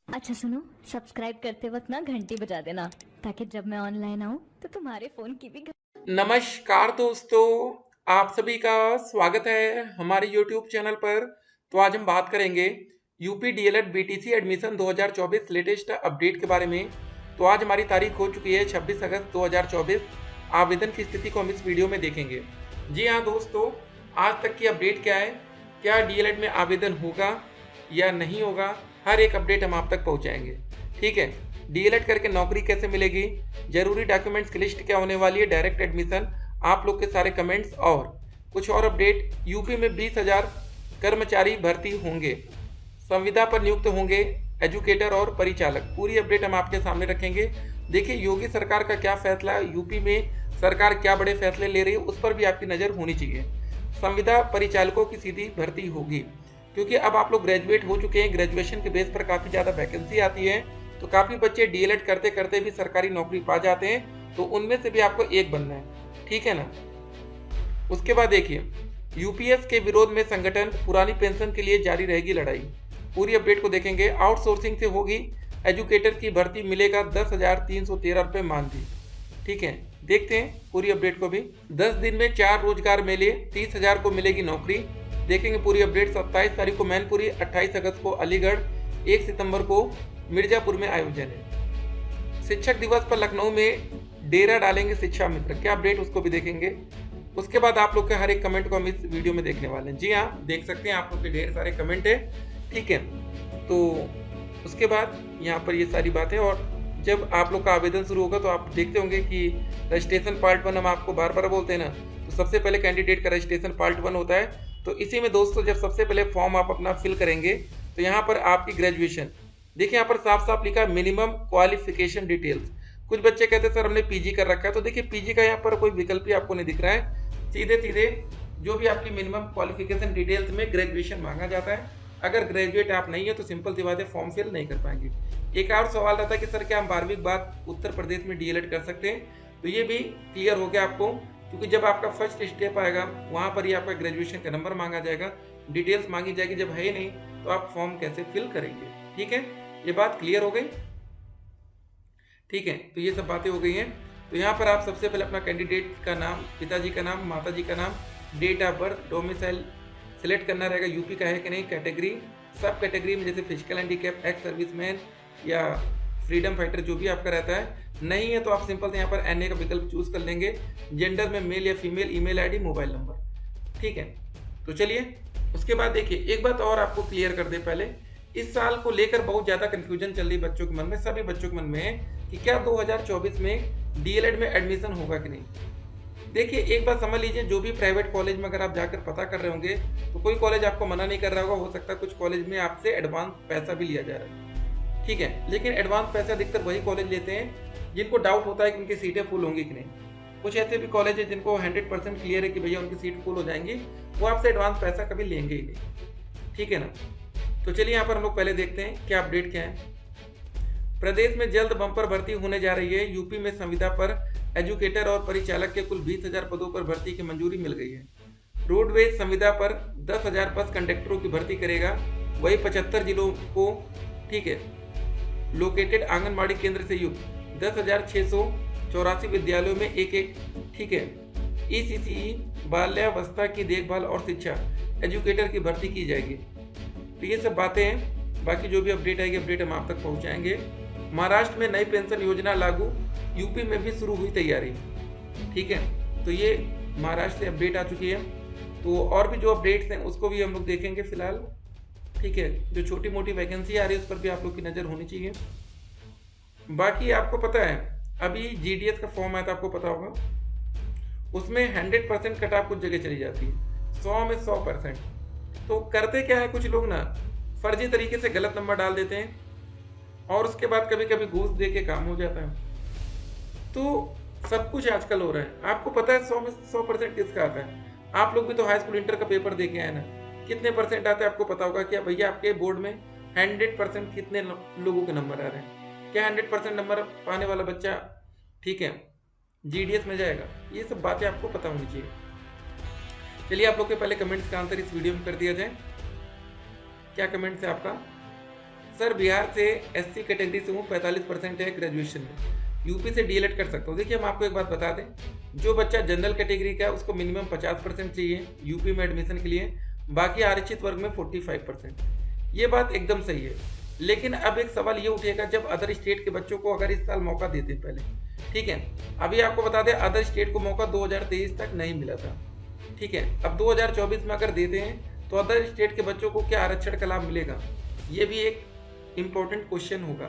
अच्छा सुनो, सब्सक्राइब करते वक्त ना घंटी बजा देना ताकि जब मैं ऑनलाइन आऊँ तो तुम्हारे फोन की भी नमस्कार दोस्तों, आप सभी का स्वागत है हमारे YouTube चैनल पर। तो आज हम बात करेंगे UP DElEd BTC admission 2024 latest update के बारे में। तो आज हमारी तारीख हो चुकी है 26 अगस्त 2024। आवेदन की स्थिति को हम इस वीडियो में देखेंगे। जी हाँ दोस्तों, आज तक की अपडेट क्या है, क्या डीएलएड में आवेदन होगा या नहीं होगा, हर एक अपडेट हम आप तक पहुँचाएंगे। ठीक है, डीएलएड करके नौकरी कैसे मिलेगी, जरूरी डॉक्यूमेंट्स की लिस्ट क्या होने वाली है, डायरेक्ट एडमिशन, आप लोग के सारे कमेंट्स और कुछ और अपडेट। यूपी में 20,000 कर्मचारी भर्ती होंगे, संविदा पर नियुक्त होंगे एजुकेटर और परिचालक। पूरी अपडेट हम आपके सामने रखेंगे। देखिए योगी सरकार का क्या फैसला है, यूपी में सरकार क्या बड़े फैसले ले रही है, उस पर भी आपकी नज़र होनी चाहिए। संविदा परिचालकों की सीधी भर्ती होगी, क्योंकि अब आप लोग ग्रेजुएट हो चुके हैं, ग्रेजुएशन के बेस पर काफ़ी ज़्यादा वैकेंसी आती है। तो काफ़ी बच्चे डीएलएड करते करते भी सरकारी नौकरी पा जाते हैं, तो उनमें से भी आपको एक बनना है। ठीक है ना। उसके बाद देखिए, यूपीएस के विरोध में संगठन, पुरानी पेंशन के लिए जारी रहेगी लड़ाई। पूरी अपडेट को देखेंगे। आउटसोर्सिंग से होगी एजुकेटर की भर्ती, मिलेगा 10,313 रुपये मानदेय। ठीक है, देखते हैं पूरी अपडेट को भी। 10 दिन में 4 रोजगार मेले, 30,000 को मिलेगी नौकरी। देखेंगे पूरी अपडेट। 27 तारीख को मैनपुरी, 28 अगस्त को अलीगढ़, 1 सितंबर को मिर्जापुर में आयोजन है। शिक्षक दिवस पर लखनऊ में डेरा डालेंगे शिक्षा मित्र, क्या अपडेट उसको भी देखेंगे। उसके बाद आप लोग के हर एक कमेंट को हम इस वीडियो में देखने वाले हैं। जी हाँ, देख सकते हैं आप लोग के ढेर सारे कमेंट है। ठीक है, तो उसके बाद यहाँ पर ये सारी बातें, और जब आप लोग का आवेदन शुरू होगा तो आप देखते होंगे कि रजिस्ट्रेशन पार्ट 1 हम आपको बार बार बोलते हैं ना, तो सबसे पहले कैंडिडेट का रजिस्ट्रेशन पार्ट 1 होता है। तो इसी में दोस्तों जब सबसे पहले फॉर्म आप अपना फिल करेंगे तो यहाँ पर आपकी ग्रेजुएशन, देखिए यहाँ पर साफ साफ लिखा मिनिमम क्वालिफिकेशन डिटेल्स। कुछ बच्चे कहते हैं सर हमने पीजी कर रखा है, तो देखिए पीजी का यहाँ पर कोई विकल्प ही आपको नहीं दिख रहा है। सीधे सीधे जो भी आपकी मिनिमम क्वालिफिकेशन डिटेल्स में ग्रेजुएशन मांगा जाता है। अगर ग्रेजुएट आप नहीं है तो सिंपल सी बात है, फॉर्म फिल नहीं कर पाएंगे। एक और सवाल रहता है कि सर क्या हम 12वीं के बाद उत्तर प्रदेश में डीएलएड कर सकते हैं, तो ये भी क्लियर हो गया आपको, क्योंकि जब आपका फर्स्ट स्टेप आएगा वहाँ पर ही आपका ग्रेजुएशन का नंबर मांगा जाएगा, डिटेल्स मांगी जाएगी। जब है ही नहीं तो आप फॉर्म कैसे फिल करेंगे। ठीक है, ये बात क्लियर हो गई। ठीक है, तो ये सब बातें हो गई हैं। तो यहाँ पर आप सबसे पहले अपना कैंडिडेट का नाम, पिताजी का नाम, माताजी का नाम, date of birth, domicile select करना रहेगा, यूपी का है कि नहीं, कैटेगरी, सब कैटेगरी में जैसे फिजिकल हैंडीकैप, एक्स सर्विसमैन या फ्रीडम फाइटर जो भी आपका रहता है। नहीं है तो आप सिंपल से यहाँ पर एनए का विकल्प चूज कर लेंगे। जेंडर में मेल या female, email ID, mobile number. ठीक है, तो चलिए उसके बाद देखिए एक बात और आपको क्लियर कर दे पहले। इस साल को लेकर बहुत ज़्यादा कन्फ्यूजन चल रही बच्चों के मन में, सभी बच्चों के मन में है कि क्या 2024 में डीएलएड में एडमिशन होगा कि नहीं। देखिए एक बात समझ लीजिए, जो भी प्राइवेट कॉलेज में अगर आप जाकर पता कर रहे होंगे तो कोई कॉलेज आपको मना नहीं कर रहा होगा। हो सकता है कुछ कॉलेज में आपसे एडवांस पैसा भी लिया जा रहा है। ठीक है, लेकिन एडवांस पैसा अधिकतर वही कॉलेज लेते हैं जिनको डाउट होता है कि उनकी सीटें फुल होंगी कि नहीं। कुछ ऐसे भी कॉलेज है जिनको 100% क्लियर है कि भैया उनकी सीट फुल हो जाएंगी, वो आपसे एडवांस पैसा कभी लेंगे ही नहीं। ठीक है ना। तो चलिए यहाँ पर हम लोग पहले देखते हैं क्या अपडेट क्या है। प्रदेश में जल्द बम्पर भर्ती होने जा रही है। यूपी में संविदा पर एजुकेटर और परिचालक के कुल 20,000 पदों पर भर्ती की मंजूरी मिल गई है। रोडवेज संविदा पर 10,000 बस कंडक्टरों की भर्ती करेगा, वही 75 जिलों को। ठीक है, लोकेटेड आंगनबाड़ी केंद्र से युक्त 10,684 विद्यालयों में एक एक। ठीक है, ईसीसीई बाल्यावस्था की देखभाल और शिक्षा एजुकेटर की भर्ती की जाएगी। तो ये सब बातें हैं, बाकी जो भी अपडेट आएगी अपडेट हम आप तक पहुंचाएंगे। महाराष्ट्र में नई पेंशन योजना लागू, यूपी में भी शुरू हुई तैयारी। ठीक है, तो ये महाराष्ट्र से अपडेट आ चुकी है। तो और भी जो अपडेट्स हैं उसको भी हम लोग देखेंगे फिलहाल। ठीक है, जो छोटी मोटी वैकेंसी आ रही है उस पर भी आप लोग की नज़र होनी चाहिए। बाकी आपको पता है अभी जीडीएस का फॉर्म आया था, आपको पता होगा, उसमें 100% कट ऑफ कुछ जगह चली जाती है, 100 में 100%। तो करते क्या है कुछ लोग ना, फर्जी तरीके से गलत नंबर डाल देते हैं और उसके बाद कभी कभी घूस दे के काम हो जाता है। तो सब कुछ आजकल हो रहा है। आपको पता है 100 में 100% किसका आता है। आप लोग भी तो हाई स्कूल इंटर का पेपर दे के आए ना, कितने परसेंट आते हैं आपको पता होगा क्या भैया। आपके बोर्ड में 100% कितने लोगों के नंबर आ रहे हैं, क्या 100% नंबर पाने वाला बच्चा, ठीक है, जीडीएस में जाएगा। ये सब बातें आपको पता होनी चाहिए। चलिए आप लोग के पहले कमेंट्स का आंसर इस वीडियो में कर दिया जाए। क्या कमेंट्स है आपका। सर बिहार से एससी कैटेगरी से हूँ, 45% है ग्रेजुएशन में, यूपी से डीएलएड कर सकता हूँ। देखिए हम आपको एक बात बता दें, जो बच्चा जनरल कैटेगरी का है उसको मिनिमम 50% चाहिए यूपी में एडमिशन के लिए, बाकी आरक्षित वर्ग में 45%। ये बात एकदम सही है। लेकिन अब एक सवाल ये उठेगा, जब अदर स्टेट के बच्चों को अगर इस साल मौका देते हैं पहले, ठीक है, अभी आपको बता दें अदर स्टेट को मौका 2023 तक नहीं मिला था, ठीक है, अब 2024 में अगर देते हैं तो अदर स्टेट के बच्चों को क्या आरक्षण का लाभ मिलेगा, ये भी एक इम्पोर्टेंट क्वेश्चन होगा।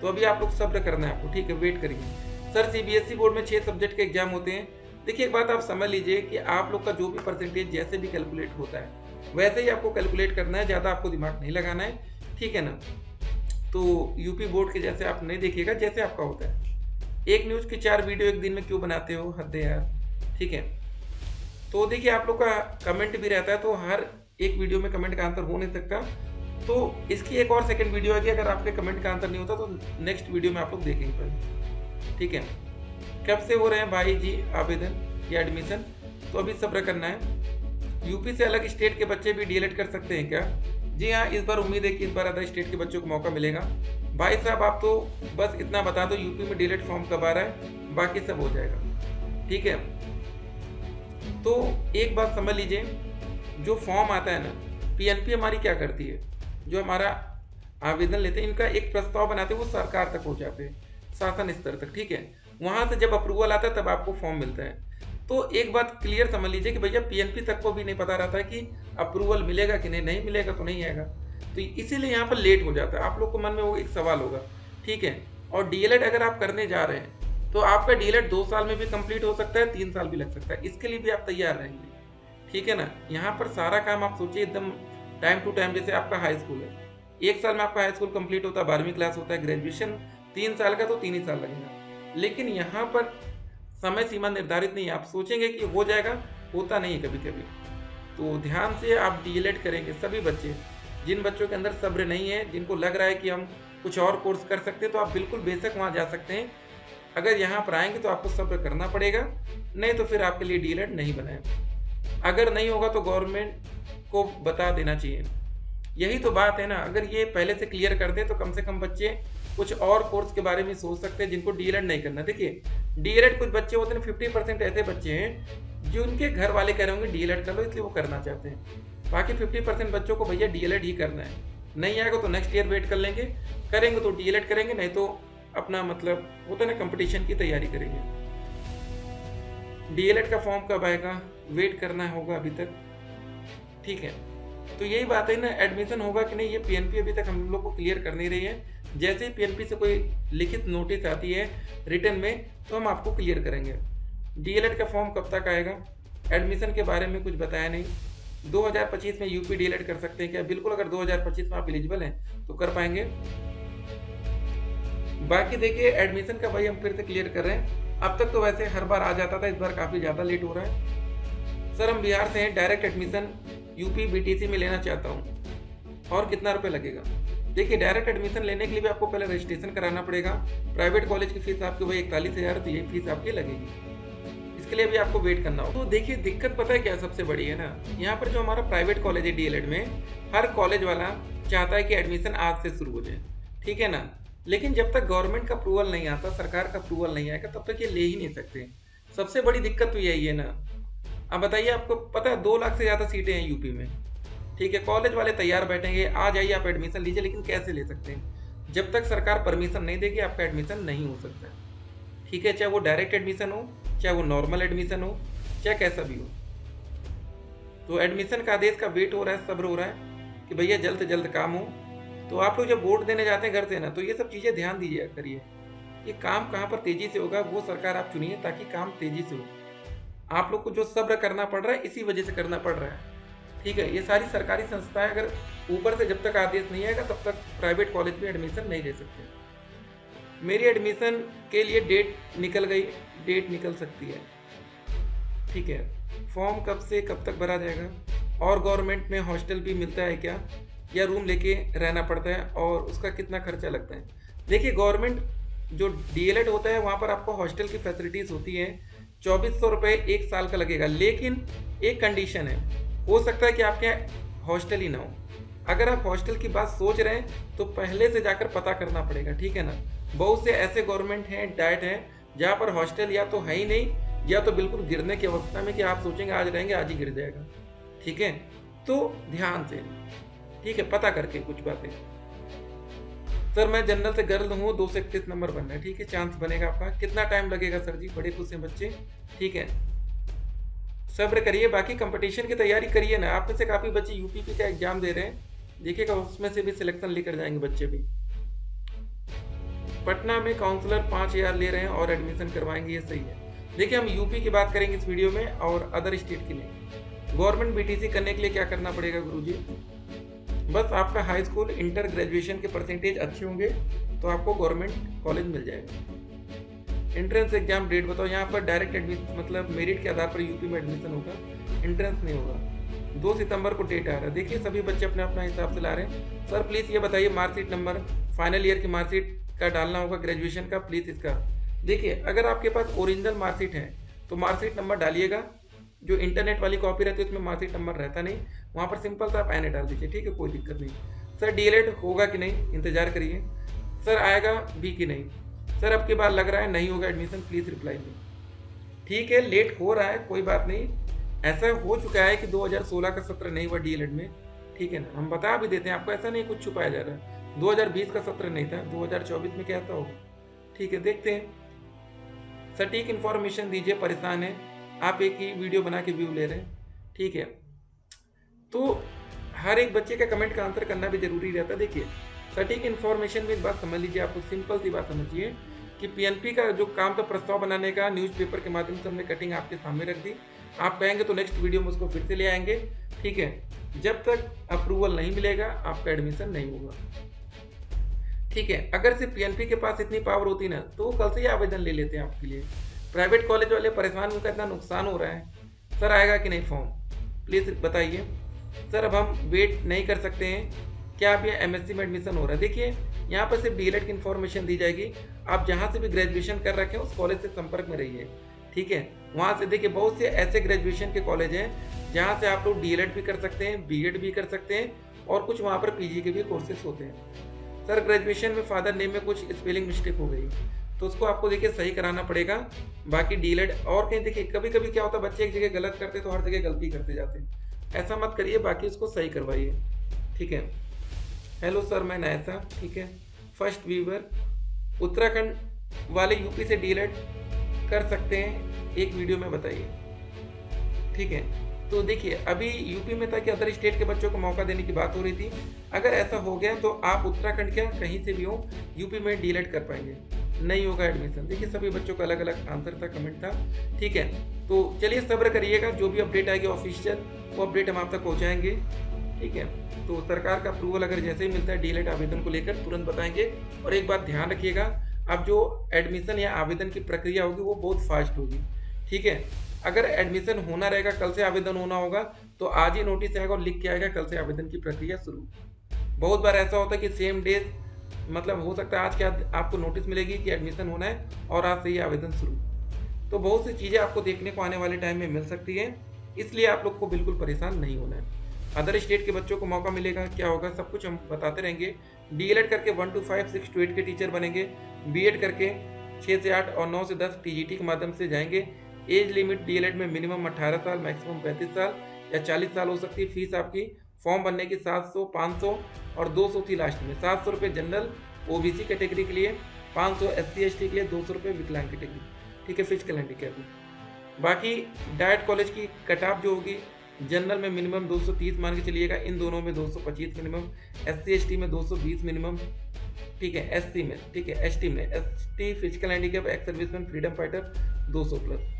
तो अभी आप लोग सब्र करना है आपको, ठीक है, वेट करिए। सर सीबीएसई बोर्ड में 6 सब्जेक्ट के एग्जाम होते हैं। देखिए एक बात आप समझ लीजिए कि आप लोग का जो भी परसेंटेज जैसे भी कैलकुलेट होता है वैसे ही आपको कैलकुलेट करना है, ज़्यादा आपको दिमाग नहीं लगाना है, ठीक है ना। तो यूपी बोर्ड के जैसे आप नहीं देखिएगा जैसे आपका होता है। एक न्यूज़ की 4 वीडियो एक दिन में क्यों बनाते हो, हद है यार, ठीक है। तो देखिए आप लोग का कमेंट भी रहता है, तो हर एक वीडियो में कमेंट का आंसर हो नहीं सकता, तो इसकी एक और सेकंड वीडियो है कि अगर आपके कमेंट का आंसर नहीं होता तो नेक्स्ट वीडियो में आप लोग देखेंगे पहले, ठीक है। कब से हो रहे हैं भाई जी आवेदन या एडमिशन, तो अभी सब्र करना है। यूपी से अलग स्टेट के बच्चे भी डीएलएड कर सकते हैं क्या? जी हाँ, इस बार उम्मीद है कि इस बार अदर स्टेट के बच्चों को मौका मिलेगा। भाई साहब आप तो बस इतना बता दो यूपी में डीएलएड फॉर्म कब आ रहा है, बाकी सब हो जाएगा, ठीक है। तो एक बात समझ लीजिए, जो फॉर्म आता है ना, पीएनपी हमारी क्या करती है, जो हमारा आवेदन लेते हैं इनका एक प्रस्ताव बनाते हैं, वो सरकार तक पहुंचाते हैं, शासन स्तर तक, ठीक है। वहां से जब अप्रूवल आता है तब आपको फॉर्म मिलता है। तो एक बात क्लियर समझ लीजिए कि भैया पीएनपी तक को भी नहीं पता रहता है कि अप्रूवल मिलेगा कि नहीं मिलेगा तो नहीं आएगा, तो इसीलिए यहाँ पर लेट हो जाता है। आप लोग को मन में वो एक सवाल होगा, ठीक है। और डीएलएड अगर आप करने जा रहे हैं तो आपका डीएलएड 2 साल में भी कंप्लीट हो सकता है, 3 साल भी लग सकता है, इसके लिए भी आप तैयार रहेंगे, ठीक है ना। यहाँ पर सारा काम आप सोचिए एकदम टाइम टू टाइम। जैसे आपका हाई स्कूल है, 1 साल में आपका हाई स्कूल कंप्लीट होता है, 12वीं क्लास होता है, ग्रेजुएशन 3 साल का तो 3 ही साल लगेगा। लेकिन यहाँ पर समय सीमा निर्धारित नहीं है, आप सोचेंगे कि हो जाएगा, होता नहीं है कभी कभी। तो ध्यान से आप डीएलएड करेंगे सभी बच्चे। जिन बच्चों के अंदर सब्र नहीं है, जिनको लग रहा है कि हम कुछ और कोर्स कर सकते हैं, तो आप बिल्कुल बेशक वहाँ जा सकते हैं। अगर यहाँ पर आएंगे तो आपको सब्र करना पड़ेगा, नहीं तो फिर आपके लिए डीएलएड नहीं बनाएगा। अगर नहीं होगा तो गवर्नमेंट को बता देना चाहिए, यही तो बात है ना। अगर ये पहले से क्लियर कर दे तो कम से कम बच्चे कुछ और कोर्स के बारे में सोच सकते हैं जिनको डीएलएड नहीं करना। देखिए डीएलएड कुछ बच्चे होते हैं, 50% ऐसे बच्चे हैं जो उनके घर वाले कह रहे होंगे डीएलएड कर लो, इसलिए वो करना चाहते हैं। बाकी 50% बच्चों को भैया डीएलएड ही करना है, नहीं आएगा तो नेक्स्ट ईयर वेट कर लेंगे, करेंगे तो डीएलएड करेंगे, नहीं तो अपना मतलब होता है ना कंपटीशन की तैयारी करेंगे। डीएलएड का फॉर्म कब आएगा, वेट करना होगा अभी तक, ठीक है। तो यही बात है ना, एडमिशन होगा कि नहीं ये पीएनपी अभी तक हम लोग को क्लियर कर नहीं रही है। जैसे ही पीएनपी से कोई लिखित नोटिस आती है रिटर्न में तो हम आपको क्लियर करेंगे। डीएलएड का फॉर्म कब तक आएगा, एडमिशन के बारे में कुछ बताया नहीं। 2025 में यूपी डीएलएड कर सकते हैं क्या? बिल्कुल, अगर 2025 में आप एलिजिबल हैं तो कर पाएंगे। बाकी देखिए एडमिशन का भाई हम फिर से क्लियर कर रहे हैं, अब तक तो वैसे हर बार आ जाता था, इस बार काफ़ी ज़्यादा लेट हो रहा है। सर हम बिहार से हैं, डायरेक्ट एडमिशन यूपी बीटीसी में लेना चाहता हूँ, और कितना रुपये लगेगा? देखिए डायरेक्ट एडमिशन लेने के लिए भी आपको पहले रजिस्ट्रेशन कराना पड़ेगा। प्राइवेट कॉलेज की फीस आपकी वही 41,000, तो यही फीस आपकी लगेगी, इसके लिए भी आपको वेट करना हो। तो देखिए दिक्कत पता है क्या सबसे बड़ी है ना, यहाँ पर जो हमारा प्राइवेट कॉलेज है डीएलएड में, हर कॉलेज वाला चाहता है कि एडमिशन आज से शुरू हो जाए, ठीक है ना। लेकिन जब तक गवर्नमेंट का अप्रूवल नहीं आता, सरकार का अप्रूवल नहीं आएगा, तब तक ये ले ही नहीं सकते। सबसे बड़ी दिक्कत तो यही है ना। अब बताइए, आपको पता है 2 लाख से ज़्यादा सीटें हैं यूपी में, ठीक है। कॉलेज वाले तैयार बैठेंगे, आ जाइए आप एडमिशन लीजिए, लेकिन कैसे ले सकते हैं? जब तक सरकार परमिशन नहीं देगी आपका एडमिशन नहीं हो सकता, ठीक है। चाहे वो डायरेक्ट एडमिशन हो, चाहे वो नॉर्मल एडमिशन हो, चाहे कैसा भी हो। तो एडमिशन का आदेश का वेट हो रहा है, सब्र हो रहा है कि भैया जल्द से जल्द काम हो। तो आप लोग जब वोट देने जाते हैं घर से ना, तो ये सब चीज़ें ध्यान दीजिए करिए, ये काम कहाँ पर तेज़ी से होगा, वो सरकार आप चुनिए ताकि काम तेज़ी से हो। आप लोग को जो सब्र करना पड़ रहा है इसी वजह से करना पड़ रहा है, ठीक है। ये सारी सरकारी संस्थाएं अगर ऊपर से जब तक आदेश नहीं आएगा तब तक प्राइवेट कॉलेज में एडमिशन नहीं ले सकते। मेरी एडमिशन के लिए डेट निकल गई, डेट निकल सकती है, ठीक है। फॉर्म कब से कब तक भरा जाएगा? और गवर्नमेंट में हॉस्टल भी मिलता है क्या, या रूम लेके रहना पड़ता है, और उसका कितना खर्चा लगता है? देखिए गवर्नमेंट जो डीएलएड होता है वहाँ पर आपको हॉस्टल की फैसिलिटीज़ होती है, 2400 रुपये 1 साल का लगेगा। लेकिन एक कंडीशन है, हो सकता है कि आपके हॉस्टल ही ना हो। अगर आप हॉस्टल की बात सोच रहे हैं तो पहले से जाकर पता करना पड़ेगा, ठीक है ना। बहुत से ऐसे गवर्नमेंट हैं, डाइट हैं, जहाँ पर हॉस्टल या तो है ही नहीं या तो बिल्कुल गिरने की अवस्था में कि आप सोचेंगे आज रहेंगे आज ही गिर जाएगा, ठीक है। तो ध्यान से, ठीक है, पता करके कुछ बातें। सर मैं जनरल से गर्ल हूँ, 231 नंबर बनना है, ठीक है, चांस बनेगा आपका। कितना टाइम लगेगा सर जी? बड़े खुश हैं बच्चे, ठीक है, सब्र करिए। बाकी कंपटीशन की तैयारी करिए ना। आप में से काफ़ी बच्चे यूपीपी का एग्जाम दे रहे हैं, देखिएगा उसमें से भी सिलेक्शन लेकर जाएंगे बच्चे भी। पटना में काउंसलर 5,000 ले रहे हैं और एडमिशन करवाएंगे, ये सही है। देखिए हम यूपी की बात करेंगे इस वीडियो में और अदर स्टेट की नहीं। गवर्नमेंट बीटीसी करने के लिए क्या करना पड़ेगा गुरुजी? बस आपका हाई स्कूल इंटर ग्रेजुएशन के परसेंटेज अच्छे होंगे तो आपको गवर्नमेंट कॉलेज मिल जाएगा। एंट्रेंस एग्जाम डेट बताओ। यहाँ पर डायरेक्ट एडमिशन मतलब मेरिट के आधार पर यूपी में एडमिशन होगा, एंट्रेंस नहीं होगा। 2 सितंबर को डेट आ रहा है। देखिए सभी बच्चे अपने अपना हिसाब से ला रहे हैं। सर प्लीज़ ये बताइए मार्कशीट नंबर, फाइनल ईयर की मार्कशीट का डालना होगा, ग्रेजुएशन का, प्लीज़ इसका। देखिए अगर आपके पास ओरिजिनल मार्कशीट है तो मार्कशीट नंबर डालिएगा। जो इंटरनेट वाली कॉपी रहती है उसमें मार्कशीट नंबर रहता नहीं, वहाँ पर सिंपल सा आप एन डाल दीजिए, ठीक है, कोई दिक्कत नहीं। सर डीएलएड होगा कि नहीं, इंतजार करिए। सर आएगा भी कि नहीं? सर अब की बार लग रहा है नहीं होगा एडमिशन, प्लीज़ रिप्लाई दें। ठीक है, लेट हो रहा है, कोई बात नहीं। ऐसा हो चुका है कि 2016 का सत्र नहीं हुआ डीएलएड में, ठीक है ना, हम बता भी देते हैं आपको, ऐसा नहीं कुछ छुपाया जा रहा है। 2020 का सत्र नहीं था, 2024 में क्या होगा, ठीक है, देखते हैं। सटीक इन्फॉर्मेशन दीजिए, परेशान है आप, एक ही वीडियो बना के व्यू ले रहे हैं, ठीक है। तो हर एक बच्चे का कमेंट का आंसर करना भी जरूरी रहता है। देखिए सटीक इन्फॉर्मेशन में एक बात समझ लीजिए, आपको सिंपल सी बात समझिए कि पीएनपी का जो काम था प्रस्ताव बनाने का, न्यूज़पेपर के माध्यम से हमने कटिंग आपके सामने रख दी। आप कहेंगे तो नेक्स्ट वीडियो में उसको फिर से ले आएंगे, ठीक है। जब तक अप्रूवल नहीं मिलेगा आपका एडमिशन नहीं होगा, ठीक है। अगर सिर्फ पीएनपी के पास इतनी पावर होती ना तो कल से ही आवेदन ले लेते हैं आपके लिए। प्राइवेट कॉलेज वाले परेशान, उनका इतना नुकसान हो रहा है। सर आएगा कि नहीं फॉर्म, प्लीज़ बताइए। सर अब हम वेट नहीं कर सकते हैं क्या? आप ये एमएससी में एडमिशन हो रहा है। देखिए यहाँ पर सिर्फ डीएलएड की इन्फॉर्मेशन दी जाएगी। आप जहाँ से भी ग्रेजुएशन कर रखे हैं उस कॉलेज से संपर्क में रहिए, ठीक है। वहाँ से देखिए बहुत से ऐसे ग्रेजुएशन के कॉलेज हैं जहाँ से आप लोग डीएलएड भी कर सकते हैं, बीएड भी कर सकते हैं और कुछ वहाँ पर पीजी के भी कोर्सेज होते हैं। सर ग्रेजुएशन में फादर नेम में कुछ स्पेलिंग मिस्टेक हो गई तो उसको आपको देखिए सही कराना पड़ेगा। बाकी डीएलएड और कहीं देखिए कभी कभी क्या होता है, बच्चे एक जगह गलत करते तो हर जगह गलती करते जाते हैं, ऐसा मत करिए, बाकी उसको सही करवाइए, ठीक है। हेलो सर मैं नैसा, ठीक है, फर्स्ट व्यूवर। उत्तराखंड वाले यूपी से डीएलएड कर सकते हैं, एक वीडियो में बताइए, ठीक है। तो देखिए अभी यूपी में था कि अदर स्टेट के बच्चों को मौका देने की बात हो रही थी। अगर ऐसा हो गया तो आप उत्तराखंड के कहीं से भी हो यूपी में डीएलएड कर पाएंगे, नहीं होगा एडमिशन। देखिए सभी बच्चों का अलग अलग आंसर था, कमेंट था, ठीक है। तो चलिए सब्र करिएगा, जो भी अपडेट आएगी ऑफिशियल वो अपडेट हम आप तक पहुँचाएंगे, ठीक है। तो सरकार का अप्रूवल अगर जैसे ही मिलता है डीएलएड आवेदन को लेकर तुरंत बताएंगे। और एक बात ध्यान रखिएगा, अब जो एडमिशन या आवेदन की प्रक्रिया होगी वो बहुत फास्ट होगी, ठीक है। अगर एडमिशन होना रहेगा, कल से आवेदन होना होगा तो आज ही नोटिस आएगा और लिख के आएगा कल से आवेदन की प्रक्रिया शुरू। बहुत बार ऐसा होता है कि सेम डे, मतलब हो सकता है आज क्या आपको नोटिस मिलेगी कि एडमिशन होना है और आज से ही आवेदन शुरू। तो बहुत सी चीज़ें आपको देखने को आने वाले टाइम में मिल सकती है, इसलिए आप लोग को बिल्कुल परेशान नहीं होना है। अदर स्टेट के बच्चों को मौका मिलेगा, क्या होगा सब कुछ हम बताते रहेंगे। डीएलएड करके 1 to 5, 6 to 8 के टीचर बनेंगे, बीएड करके 6 से 8 और 9 से 10 टीजीटी के माध्यम से जाएंगे। एज लिमिट डीएलएड में मिनिमम 18 साल, मैक्सिमम 35 साल या 40 साल हो सकती है। फीस आपकी फॉर्म भरने की 700, 500 और 200 थी लास्ट में। 700 रुपये जनरल ओबीसी कैटेगरी के लिए, 500 एससी एसटी के लिए, 200 रुपये विकलांग कैटेगरी, ठीक है, फिजिकल हैंडीकैप में। बाकी डाइट कॉलेज की कट ऑफ जो होगी, जनरल में मिनिमम 230 मान के चलिएगा, इन दोनों में 225 मिनिमम, एससी एसटी में 220 मिनिमम, ठीक है, एससी में, ठीक है, एसटी में, ST physical handicap, ex serviceman, freedom fighter 200 plus,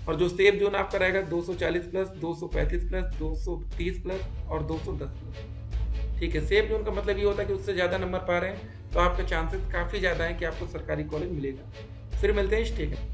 और जो सेफ जोन आपका रहेगा 240 प्लस, 235 प्लस, 230 प्लस और 210 प्लस, ठीक है। सेफ जोन का मतलब ये होता है कि उससे ज़्यादा नंबर पा रहे हैं तो आपके चांसेस काफ़ी ज़्यादा है कि आपको सरकारी कॉलेज मिलेगा। फिर मिलते हैं, ठीक है।